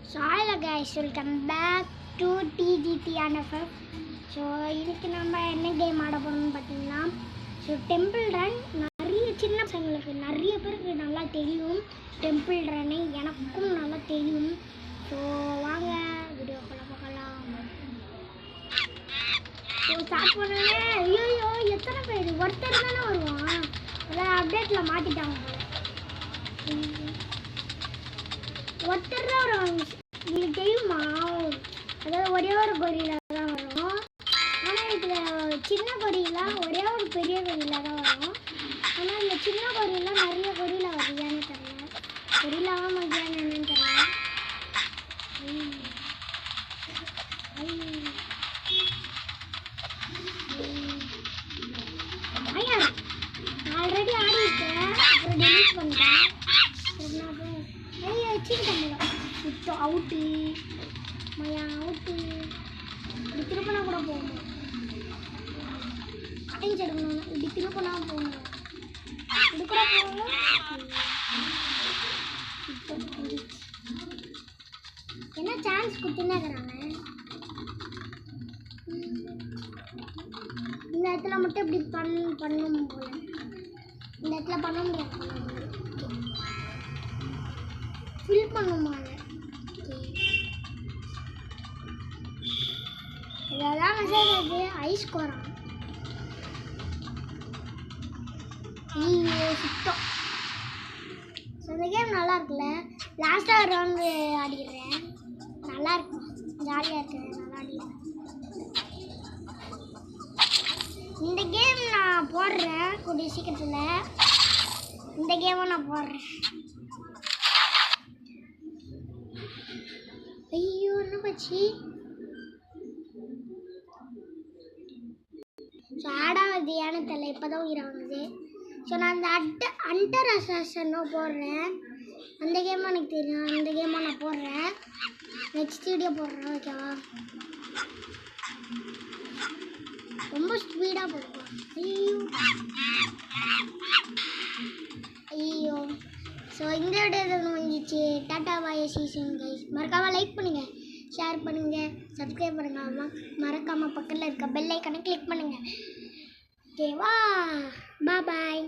So hello guys, welcome back to TGT NFF. So இதுக்கு நம்ம என்ன கேம் ஆட போகிறோம்னு பார்த்தீங்கன்னா டெம்பிள் ரன். நிறைய சின்ன பசங்களுக்கு நிறைய பேருக்கு நல்லா தெரியும் டெம்பிள் ரன்னு, எனக்கும் நல்லா தெரியும். ஸோ வாங்க வீடியோக்குள்ள பார்க்கலாம். ஸோ ஸ்டார்ட் பண்ணோன்னே ஐயோ எத்தனை பேர் ஒருத்தர் தானே வருவான், அதான் அப்டேட்டில் மாற்றிட்டாங்க. ஒருத்தர் தான் வருவாங்க, உங்களுக்கு தெரியுமா? அதாவது ஒரே ஒரு கொரியில தான் வரும். ஆனால் இதில் சின்ன கொரியில ஒரே ஒரு பெரிய கொரியில தான் வரும். ஆனால் இந்த சின்ன கொரியில நிறைய கொரியில வருதான்னு தெரியல, கொரியிலாவா மதியானம் என்னன்னு தெரியல. ஐயா ஆல்ரெடி ஆடி இருக்கேன், அப்புறம் டெலிட் பண்ணிட்டேன். ஐயா வச்சுக்கிட்டேன் இப்போ அவுட்டு மையா அவுட்டு. இப்படி திருப்பினா கூட போகணும், கட்டிங் எடுக்கணும். இப்படி திருப்பினா போகணும், இப்படி கூட போகணும். என்ன சான்ஸ் கொடுத்துன்னே இருக்கிறாங்க. இந்த இடத்துல மட்டும் இப்படி பண்ணணும் போல, இந்த இடத்துல பண்ண முடியாது. ஃபில் பண்ணுமா? இதெல்லாம் மெசேஜ் ஆகுது. ஐஸ் கோரம் சுத்தம். ஸோ இந்த கேம் நல்லா இருக்குல்ல. லாஸ்ட்டாக ரவுண்டு ஆடிக்கிறேன், நல்லா இருக்கு, ஜாலியாக இருக்கு, நல்லா ஆடிக்கிறேன். இந்த கேம் நான் போடுறேன் கூடிய சீக்கிரத்தில். இந்த கேமை நான் போடுறேன். ஐயோ என்ன பச்சி. ஸோ ஆடாவது ஏன்னு தெரியல, இப்போ தான் உயிரை வாங்குது. ஸோ நான் அந்த அண்டர் அசாசனும் போடுறேன். அந்த கேமும் எனக்கு தெரியும், அந்த கேமும் நான் போடுறேன். நெக்ஸ்ட் வீடியோ போடுறேன், ஓகேவா? ரொம்ப ஸ்பீடாக போடுவோம். ஐயோ ஸோ இந்த வீடியோ முடிஞ்சிச்சு. டாட்டா பாய் சீசன் கைஸ். மறக்காமல் லைக் பண்ணுங்கள், ஷேர் பண்ணுங்கள், சப்ஸ்கிரைப் பண்ணுங்கள். மறக்காமல் பக்கத்தில் இருக்க பெல் ஐக்கானை கிளிக் பண்ணுங்கள். ஓகேவா? பாய்.